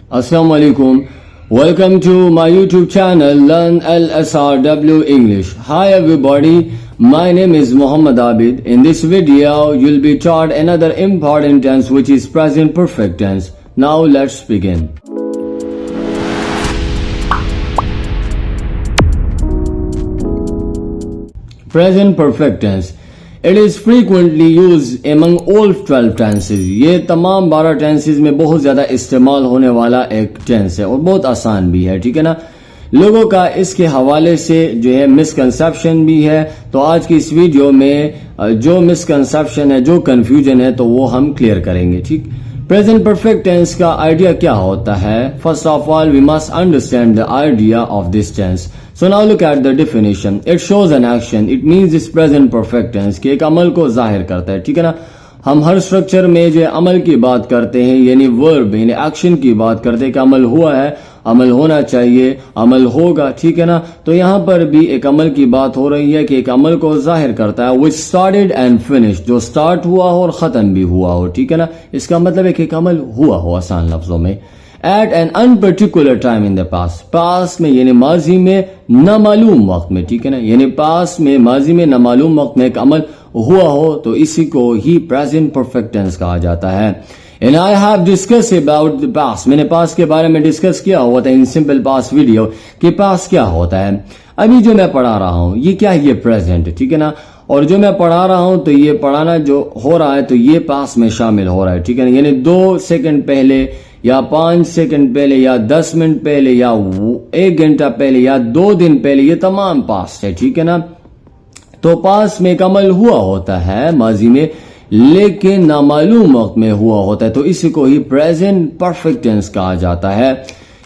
Assalamu alaikum. Welcome to my YouTube channel Learn LSRW English. Hi everybody, my name is Muhammad Abid. In this video, you'll be taught another important tense which is present perfect tense. Now let's begin. Present perfect tense. It is frequently used among all 12 tenses. ये तमाम 12 tenses में बहुत ज़्यादा इस्तेमाल होने वाला एक tense है और बहुत आसान भी है, ठीक है ना। लोगों का इसके हवाले से जो है मिसकंसेप्शन भी है, तो आज की इस वीडियो में जो मिसकंसेप्शन है, जो कंफ्यूजन है, तो वो हम क्लियर करेंगे, ठीक। प्रेजेंट परफेक्ट टेंस का आइडिया क्या होता है? First of all we must understand the idea of this tense. So now look at the definition. It shows an action. It means this present perfect tense कि एक अमल को जाहिर करता है, ठीक है ना। हम हर स्ट्रक्चर में जो अमल की बात करते हैं, यानी वर्ब यानी एक्शन की बात करते हैं कि अमल हुआ है, अमल होना चाहिए, अमल होगा, ठीक है ना। तो यहाँ पर भी एक अमल की बात हो रही है कि एक अमल को जाहिर करता है, which started and finished, जो स्टार्ट हुआ हो और खत्म भी हुआ हो, ठीक है ना। इसका मतलब है कि एक अमल हुआ हो आसान लफ्जों में। At an unparticular time in the past. पास में यानी माजी में नामालूम वक्त में, ठीक है ना। यानी पास में माजी में नामालूम वक्त में एक अमल हुआ हो तो इसी को ही प्रेजेंट परफेक्ट टेंस कहा जाता है. And I have discussed about the past. मैंने पास्ट के बारे में डिस्कस किया हुआ था इन सिंपल पास्ट वीडियो कि पास्ट क्या होता है. अभी जो मैं पढ़ा रहा हूँ ये क्या है? ये प्रेजेंट, ठीक है ना। और जो मैं पढ़ा रहा हूं तो ये पढ़ाना जो हो रहा है तो ये पास में शामिल हो रहा है, ठीक है ना। यानी 2 सेकंड पहले या 5 सेकंड पहले या 10 मिनट पहले या 1 घंटा पहले या 2 दिन पहले, ये तमाम पास्ट है, ठीक है ना। तो पास में एक अमल हुआ होता है माजी में, लेकिन नामालूम वक्त में हुआ होता है, तो इसी को ही प्रेजेंट परफेक्ट टेंस कहा जाता है.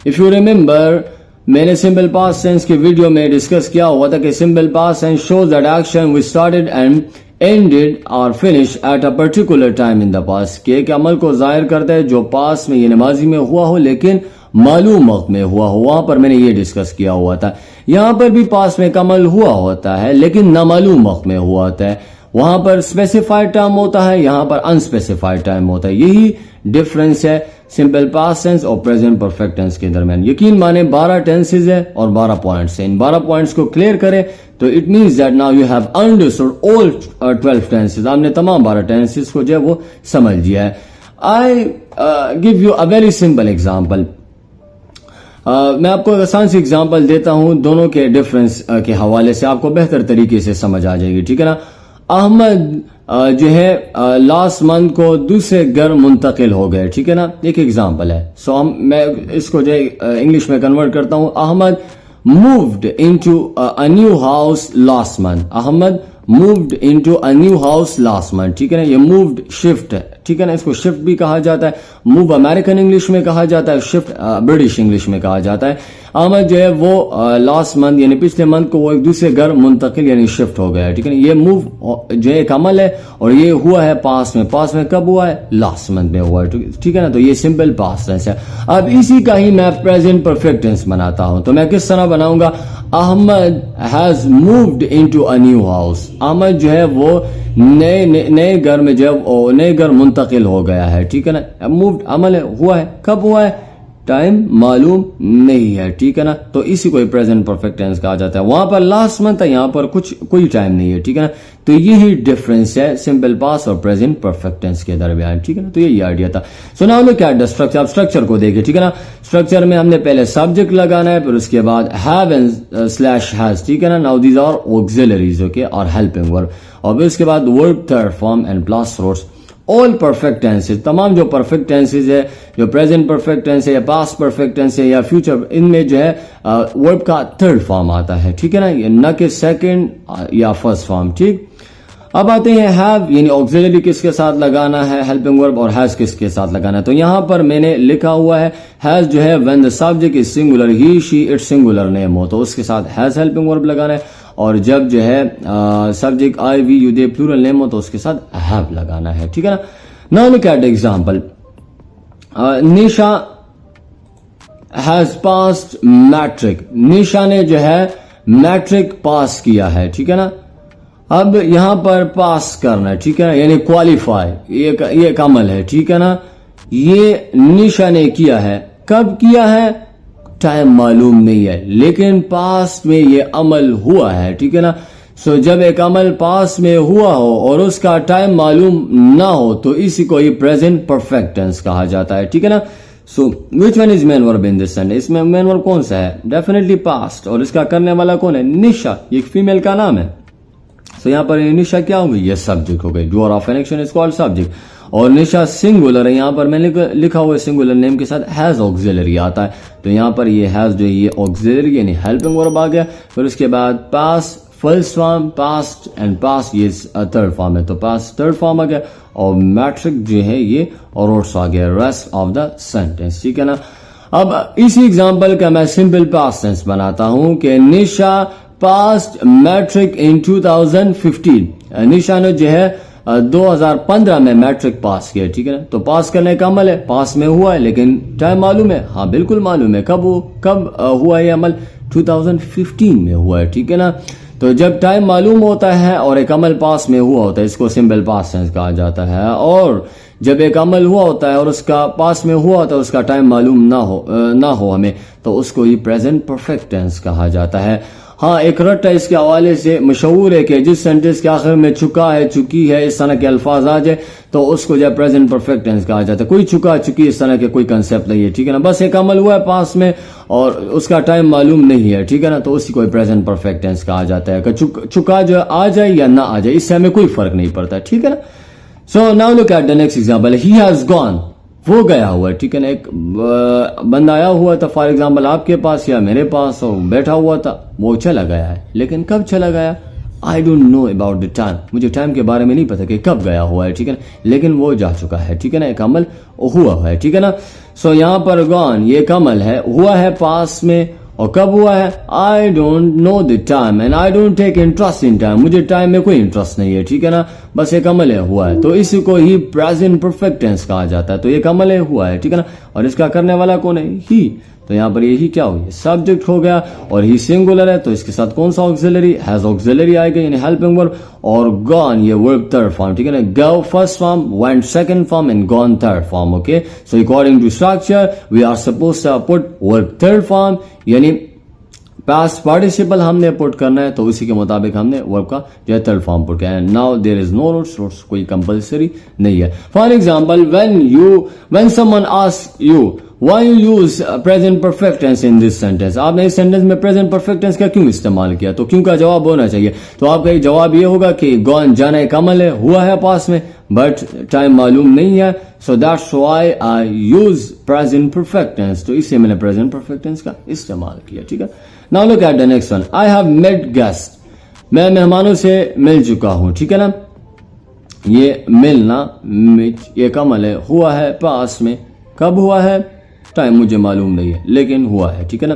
इफ यू रिमेंबर, मैंने सिंपल पास्ट टेंस के वीडियो में डिस्कस किया हुआ था कि simple past tense shows that action which started and ended or finished at a particular time in the past. कि एक अमल को जाहिर करता है जो पास में यानी माजी में हुआ हो लेकिन मालूम वक्त में हुआ हो. वहां पर मैंने ये डिस्कस किया हुआ था. यहां पर भी पास में एक अमल हुआ होता है लेकिन नामालूम वक्त में हुआ होता है. वहां पर स्पेसिफाइड टाइम होता है, यहां पर अनस्पेसिफाइड टाइम होता है. यही डिफरेंस है सिंपल पास्ट टेंस और प्रेजेंट परफेक्ट टेंस के दरमियान. यकीन माने 12 टेंसेज है और 12 पॉइंट्स है. इन 12 पॉइंट्स को क्लियर करें तो it means that now you have understood all 12 tenses. आपने तमाम 12 टेंसेज को जो है वो समझ लिया है. I give you a very simple example. मैं आपको आसान सी एग्जाम्पल देता हूं, दोनों के डिफरेंस के हवाले से आपको बेहतर तरीके से समझ आ जाएगी, ठीक है ना. अहमद जो है लास्ट मंथ को दूसरे घर मुंतकिल हो गए, ठीक है ना. एक एग्जाम्पल है. सो मैं इसको जो इंग्लिश में कन्वर्ट करता हूं. Ahmad moved into a new house last month. Ahmad moved into a new house last month, ठीक है ना. ये moved शिफ्ट है, ठीक है ना. इसको शिफ्ट भी कहा जाता है. मूव अमेरिकन इंग्लिश में कहा जाता है, शिफ्ट ब्रिटिश इंग्लिश में कहा जाता है. अहमद जो है वो लास्ट मंथ यानी पिछले मंथ को वो एक दूसरे घर मुंतकिल यानी शिफ्ट हो गया है, ठीक है ना. ये मूव जो है एक अमल है और ये हुआ है पास्ट में. पास्ट में कब हुआ है? लास्ट मंथ में हुआ है, ठीक है ना. तो ये सिंपल पास्ट टेंस है. अब इसी का ही मैं प्रेजेंट परफेक्ट टेंस बनाता हूं. तो मैं किस तरह बनाऊंगा? Ahmad has moved into a new house. Ahmad जो है वो नए घर में जो है नए घर मुंतकिल हो गया है, ठीक है ना. मूव्ड अमल है, हुआ है. कब हुआ है? टाइम मालूम नहीं है, ठीक है ना. तो इसी को प्रेजेंट परफेक्ट टेंस कहा जाता है. वहां पर लास्ट मंथ है, यहां पर कोई टाइम नहीं है, ठीक है ना. तो यही डिफरेंस है सिंपल पास्ट और प्रेजेंट परफेक्ट टेंस के दरमियान, ठीक है ना. तो यही आइडिया था. So now look at the structure. आप स्ट्रक्चर को देखिए, ठीक है ना. स्ट्रक्चर में हमने पहले सब्जेक्ट लगाना है, फिर उसके बाद हैव एंड स्लैश हैज, ठीक है ना. Now these are auxiliaries, okay, और हेल्पिंग वर्ब. और फिर उसके बाद verb third form and plus roots. All perfect tenses, तमाम जो परफेक्ट टेंसेज है, जो प्रेजेंट परफेक्ट टेंस है या पास्ट परफेक्ट टेंस है या फ्यूचर, इनमें जो है वर्ब का थर्ड फॉर्म आता है, ठीक है ना. ये न कि सेकंड या फर्स्ट फॉर्म, ठीक. अब आते हैं हैव यानी ऑक्सिलरी किसके साथ लगाना है, हेल्पिंग वर्ब, और हैज किसके साथ लगाना है. तो यहां पर मैंने लिखा हुआ है हैज जो है when the subject is singular, he she it singular name हो तो उसके साथ हैज हेल्पिंग वर्ब लगाना है. और जब जो है subject I we you they plural name हो तो उसके साथ हैव लगाना है, ठीक है ना. Now look at the example. Nisha has passed matric. Nisha ने जो है मैट्रिक पास किया है, ठीक है ना. अब यहां पर पास करना है, ठीक है ना, यानी क्वालिफाई, ये एक अमल है, ठीक है ना. ये निशा ने किया है. कब किया है टाइम मालूम नहीं है, लेकिन पास्ट में ये अमल हुआ है, ठीक है ना। सो जब एक अमल पास्ट में हुआ हो और उसका टाइम मालूम ना हो तो इसी को ही प्रेजेंट परफेक्ट टेंस कहा जाता है, ठीक है ना। So which one is main verb in this sentence, इसमें मेन वर्ब कौन सा है, डेफिनेटली पास्ट, और इसका करने वाला कौन है, निशा, ये फीमेल का नाम है। सो यहाँ पर निशा क्या हो गई, ये सब्जेक्ट हो गई, doer of an action is called subject, और निशा सिंगुलर है, यहाँ पर मैंने लिखा हुआ है सिंगुलर नेम के साथ हैज ऑक्सिलरी आता है, तो यहाँ पर ये हैज जो है ये ऑक्सिलरी यानी हेल्पिंग वर्ब आ गया। फिर उसके बाद past first form, past and past ये थर्ड फॉर्म है, तो पास्ट थर्ड फॉर्म आ गया, और मैट्रिक जो है ये और रोट्स आ गया रेस्ट ऑफ द सेंटेंस, ठीक है ना। अब इसी एग्जांपल का मैं सिंपल पास्ट टेंस बनाता हूं कि निशा पास्ट मैट्रिक इन 2015, निशा ने जो है 2015 में मैट्रिक पास किया, ठीक है ना। तो पास करने का अमल है, पास में हुआ है, लेकिन टाइम मालूम है, हाँ बिल्कुल मालूम है, कब हुआ ये अमल, 2015 में हुआ है, ठीक है ना। तो जब टाइम मालूम होता है और एक अमल पास में हुआ होता है, इसको सिंपल पास्ट टेंस कहा जाता है, और जब एक अमल हुआ होता है और उसका पास में हुआ होता है, उसका टाइम मालूम ना हो हमें, तो उसको ही प्रेजेंट परफेक्ट टेंस कहा जाता है। हाँ, एक रट्टा इसके हवाले से मशहूर है कि जिस सेंटेंस के आखिर में चुका है, चुकी है, इस तरह के अल्फाज आ जाए तो उसको जो प्रेजेंट परफेक्ट टेंस कहा जाता है। कोई चुका चुकी इस तरह के कोई कंसेप्ट नहीं है, ठीक है ना। बस एक अमल हुआ है पास में और उसका टाइम मालूम नहीं है, ठीक है ना, तो उसी को प्रेजेंट परफेक्ट टेंस कहा जाता है। चुका जो आ जाए या ना आ जाए, इससे हमें कोई फर्क नहीं पड़ता, ठीक है ना। So now look at the next example, he has gone, वो गया हुआ है, ठीक है ना। एक बंदा आया हुआ था फॉर एग्जांपल आपके पास या मेरे पास, और बैठा हुआ था, वो चला गया है, लेकिन कब चला गया, आई don't know about the time, मुझे टाइम के बारे में नहीं पता कि कब गया हुआ है, ठीक है ना, लेकिन वो जा चुका है, ठीक है ना, एक अमल हुआ है, ठीक है ना। सो यहाँ पर गॉन ये एक अमल है, हुआ है पास में, और कब हुआ है, I don't know the time and I don't take interest in time, मुझे टाइम में कोई इंटरेस्ट नहीं है, ठीक है ना, बस एक अमल है, हुआ है, तो इसी को ही प्रेजेंट परफेक्ट टेंस कहा जाता है। तो एक अमल है, हुआ है, ठीक है ना, और इसका करने वाला कौन है, ही, तो यहाँ पर ये ही क्या हो गया, सब्जेक्ट हो गया, और ही सिंगुलर है, तो इसके साथ कौन सा ऑक्सिलरी, हैज ऑक्सिलरी आएगा यानी हेल्पिंग वर्ब, और गॉन ये वर्ब थर्ड फॉर्म, ठीक है ना, go first form, went second form and gone third form, okay. So according to structure we are supposed to put verb third form, यानी past participle हमने put करना है, तो उसी के मुताबिक हमने वर्ब का जो है थर्ड फॉर्म पुट किया है। Now there is no roots कोई कंपलसरी नहीं है। For example when someone ask you why you use present perfect tense in this sentence, आपने इस सेंटेंस में प्रेजेंट परफेक्ट टेंस का क्यों इस्तेमाल किया, तो क्यों का जवाब होना चाहिए, तो आपका जवाब ये होगा कि गॉन जाना एक अमल है, हुआ है पास में, बट टाइम मालूम नहीं है, so that's why I use present perfect tense, तो इससे मैंने प्रेजेंट परफेक्ट टेंस का इस्तेमाल किया, ठीक है। Now look at the next one, I have met guest, मैं मेहमानों से मिल चुका हूं, ठीक है ना। ये मिलना एक अमल है, हुआ है पास में, कब हुआ है टाइम मुझे मालूम नहीं है, लेकिन हुआ है, ठीक है ना।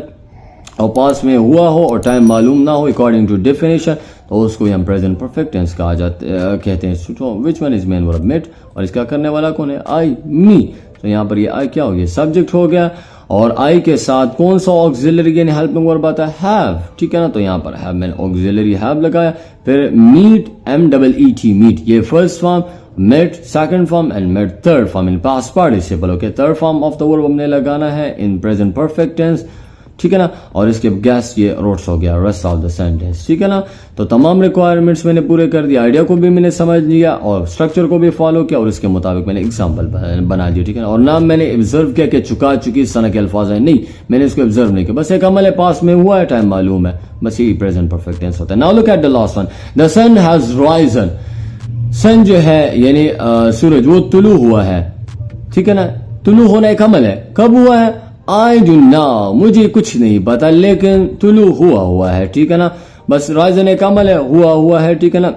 और पास में हुआ हो और टाइम मालूम ना हो अकॉर्डिंग टू डेफिनेशन, तो उसको हम प्रेजेंट परफेक्ट टेंस कहा कहते हैं। Which one is main verb, met, और इसका करने वाला कौन है, आई, मी, तो यहाँ पर ये आई क्या हो गया, सब्जेक्ट हो गया, और आई के साथ कौन सा ऑक्सिलरी यानी हेल्पिंग वर्ब आता है, हैव, ठीक है ना, तो यहाँ पर हैव मैंने ऑक्सिलरी हैव लगाया। फिर मीट, MEET, मीट, ये first form, met second form and met third form in past participle, okay. Third form of the verb हमने लगाना है इन प्रेजेंट परफेक्ट टेंस, ठीक है ना, और इसके गेस्ट ये रोट्स हो गया रेस्ट ऑफ द सेंटेंस, ठीक है ना। तो तमाम रिक्वायरमेंट्स मैंने पूरे कर दिया, आइडिया को भी मैंने समझ लिया और स्ट्रक्चर को भी फॉलो किया, और इसके मुताबिक मैंने एग्जांपल बना दिया, ठीक है ना। और नाम मैंने ऑब्जर्व किया कि चुका चुकी इस तरह के अल्फाज है, नहीं मैंने इसको ऑब्जर्व नहीं किया, बस एक अमल है, पास में हुआ है, टाइम मालूम है, बस यही प्रेजेंट परफेक्ट टेंस होता है। Now look at the last one, the sun has risen, sun जो है यानी सूरज वो तुलू हुआ है, ठीक है ना, तुलू होना एक अमल है, कब हुआ है, आई डू नो, मुझे कुछ नहीं पता, लेकिन तुलू हुआ है, ठीक है ना। बस राइजन एक अमल है, हुआ है, ठीक है ना,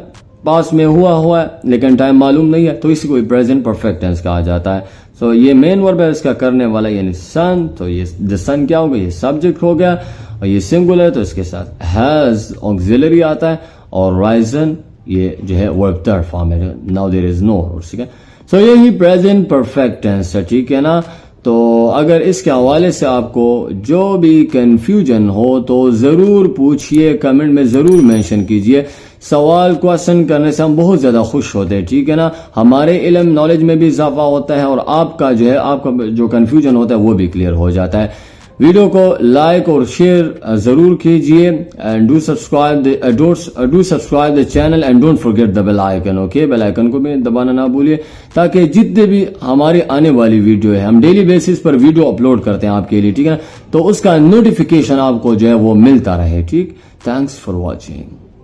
पास में हुआ है, लेकिन टाइम मालूम नहीं है, तो इसी को प्रेजेंट परफेक्ट टेंस कहा जाता है। सो ये मेन वर्ब है, इसका करने वाला यानी सन, तो ये द सन क्या हो गया, ये सब्जेक्ट हो गया, और ये सिंगुलर है तो इसके साथ हैज ऑक्सिलरी आता है, और राइजन ये जो है वर्ब थर्ड फॉर्म है, नाउ देयर इज नो, ठीक है। सो यही प्रेजेंट परफेक्ट टेंस है, ठीक है ना। तो अगर इसके हवाले से आपको जो भी कंफ्यूजन हो तो जरूर पूछिए, कमेंट में जरूर मेंशन कीजिए, सवाल क्वेश्चन करने से हम बहुत ज्यादा खुश होते हैं, ठीक है ना। हमारे इल्म नॉलेज में भी इजाफा होता है और आपका जो कंफ्यूजन होता है वो भी क्लियर हो जाता है। वीडियो को लाइक और शेयर जरूर कीजिए and do subscribe the channel and don't forget the bell icon, okay. Bell icon को भी दबाना ना भूलिए ताकि जितने भी हमारी आने वाली वीडियो है, हम डेली बेसिस पर वीडियो अपलोड करते हैं आपके लिए, ठीक है ना, तो उसका नोटिफिकेशन आपको जो है वो मिलता रहे, ठीक। Thanks for watching.